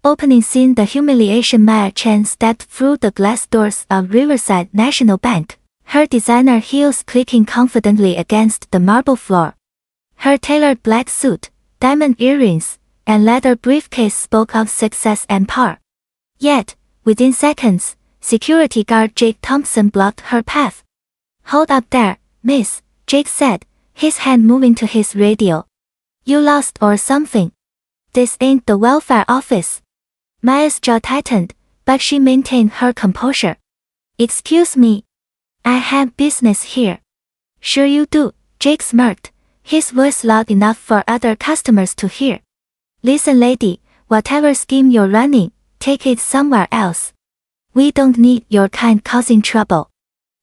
Opening scene: the humiliation. Maya Chen stepped through the glass doors of Riverside National Bank, her designer heels clicking confidently against the marble floor. Her tailored black suit, diamond earrings, and leather briefcase spoke of success and power. Yet, within seconds, security guard Jake Thompson blocked her path. "Hold up there, miss," Jake said, his hand moving to his radio. "You lost or something? This ain't the welfare office." Maya's jaw tightened, but she maintained her composure. "Excuse me. I have business here." "Sure you do," Jake smirked, his voice loud enough for other customers to hear. "Listen lady, whatever scheme you're running, take it somewhere else. We don't need your kind causing trouble."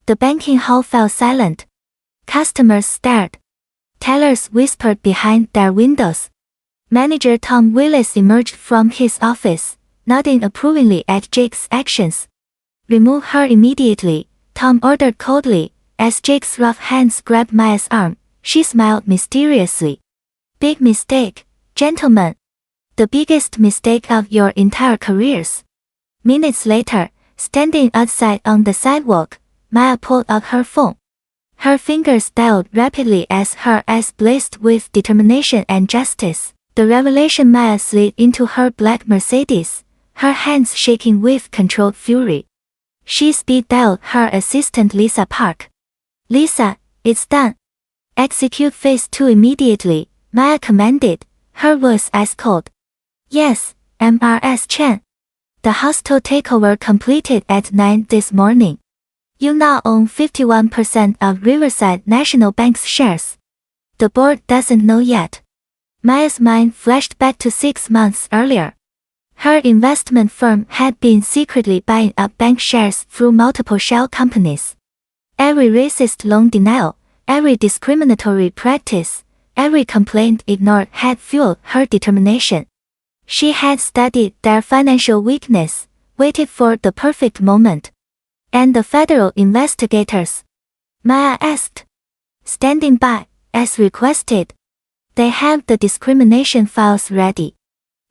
The banking hall fell silent. Customers stared. Tellers whispered behind their windows. Manager Tom Willis emerged from his office, nodding approvingly at Jake's actions. "Remove her immediately," Tom ordered coldly, as Jake's rough hands grabbed Maya's arm. She smiled mysteriously. "Big mistake, gentlemen. The biggest mistake of your entire careers." Minutes later, standing outside on the sidewalk, Maya pulled out her phone. Her fingers dialed rapidly as her eyes blazed with determination and justice. The revelation: Maya slid into her black Mercedes, her hands shaking with controlled fury. She speed dialed her assistant Lisa Park. "Lisa, it's done. Execute phase 2 immediately," Maya commanded, her voice ice cold. "Yes, Ms. Chen. The hostile takeover completed at 9 this morning. You now own 51% of Riverside National Bank's shares. The board doesn't know yet." Maya's mind flashed back to 6 months earlier. Her investment firm had been secretly buying up bank shares through multiple shell companies. Every racist loan denial, every discriminatory practice, every complaint ignored had fueled her determination. She had studied their financial weakness, waited for the perfect moment. "And the federal investigators?" Maya asked. "Standing by, as requested. They have the discrimination files ready."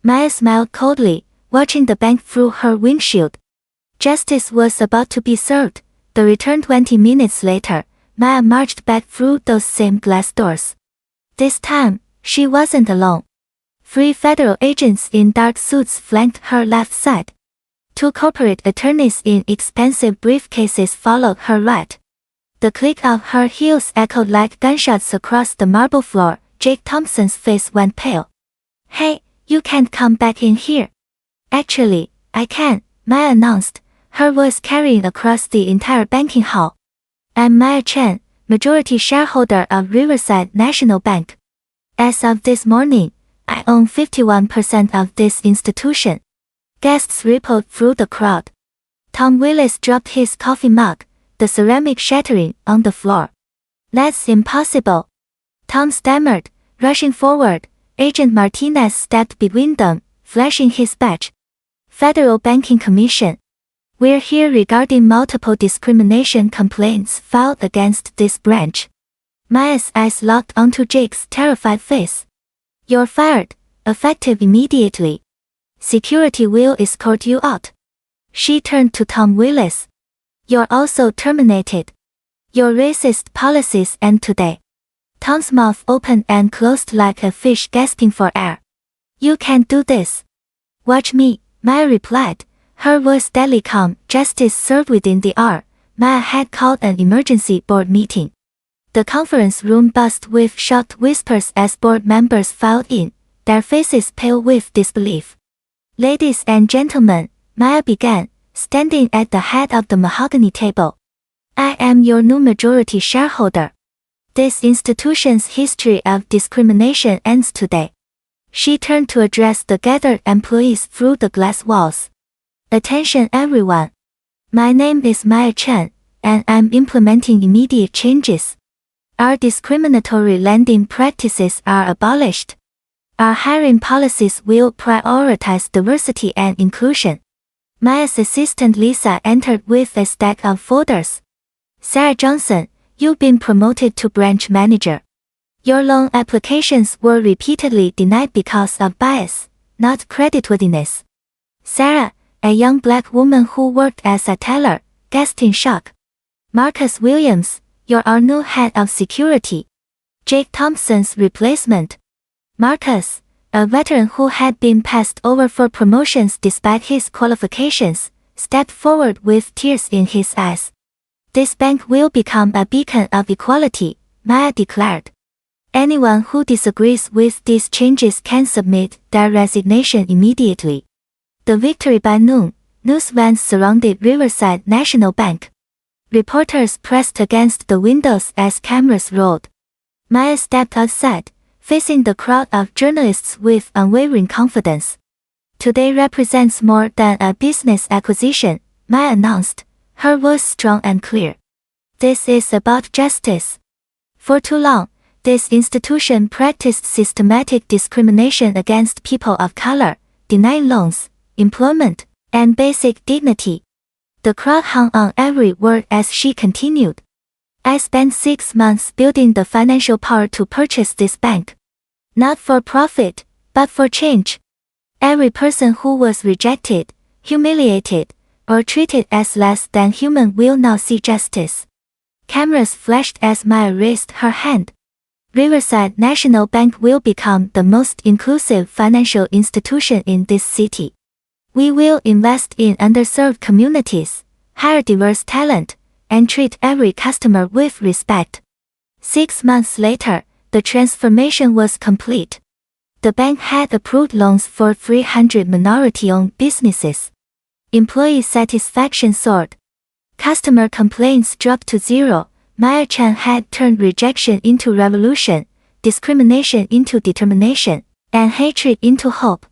Maya smiled coldly, watching the bank through her windshield. Justice was about to be served. The return 20 minutes later, Maya marched back through those same glass doors. This time, she wasn't alone. 3 federal agents in dark suits flanked her left side. 2 corporate attorneys in expensive briefcases followed her right. The click of her heels echoed like gunshots across the marble floor. Jake Thompson's face went pale. "Hey, you can't come back in here." "Actually, I can," Maya announced, her voice carrying across the entire banking hall. "I'm Maya Chen, majority shareholder of Riverside National Bank. As of this morning, I own 51% of this institution." Guests rippled through the crowd. Tom Willis dropped his coffee mug, the ceramic shattering on the floor. "That's impossible." Tom stammered, rushing forward. Agent Martinez stepped between them, flashing his badge. "Federal Banking Commission. We're here regarding multiple discrimination complaints filed against this branch." Maya's eyes locked onto Jake's terrified face. "You're fired, effective immediately. Security will escort you out." She turned to Tom Willis. "You're also terminated. Your racist policies end today." Tom's mouth opened and closed like a fish gasping for air. "You can't do this." "Watch me," Maya replied, her voice deadly calm. Justice served within the hour. Maya had called an emergency board meeting. The conference room buzzed with shocked whispers as board members filed in, their faces pale with disbelief. "Ladies and gentlemen," Maya began, standing at the head of the mahogany table. "I am your new majority shareholder. This institution's history of discrimination ends today." She turned to address the gathered employees through the glass walls. "Attention everyone. My name is Maya Chen, and I'm implementing immediate changes. Our discriminatory lending practices are abolished. Our hiring policies will prioritize diversity and inclusion." Maya's assistant Lisa entered with a stack of folders. "Sarah Johnson, you've been promoted to branch manager. Your loan applications were repeatedly denied because of bias, not creditworthiness. Sarah, a young black woman who worked as a teller, gasped in shock. Marcus Williams, you're our new head of security. Jake Thompson's replacement. Marcus, a veteran who had been passed over for promotions despite his qualifications, stepped forward with tears in his eyes. This bank will become a beacon of equality, Maya declared. Anyone who disagrees with these changes can submit their resignation immediately. The victory by noon, news vans surrounded Riverside National Bank. Reporters pressed against the windows as cameras rolled. Maya stepped outside, facing the crowd of journalists with unwavering confidence. Today represents more than a business acquisition, Maya announced, her voice strong and clear. This is about justice. For too long, this institution practiced systematic discrimination against people of color, denying loans, employment, and basic dignity. The crowd hung on every word as she continued. I spent 6 months building the financial power to purchase this bank. Not for profit, but for change. Every person who was rejected, humiliated, or treated as less than human will now see justice. Cameras flashed as Maya raised her hand. Riverside National Bank will become the most inclusive financial institution in this city. We will invest in underserved communities, hire diverse talent, and treat every customer with respect. 6 months later, the transformation was complete. The bank had approved loans for 300 minority-owned businesses. Employee satisfaction soared. Customer complaints dropped to zero. Maya Chen had turned rejection into revolution, discrimination into determination, and hatred into hope.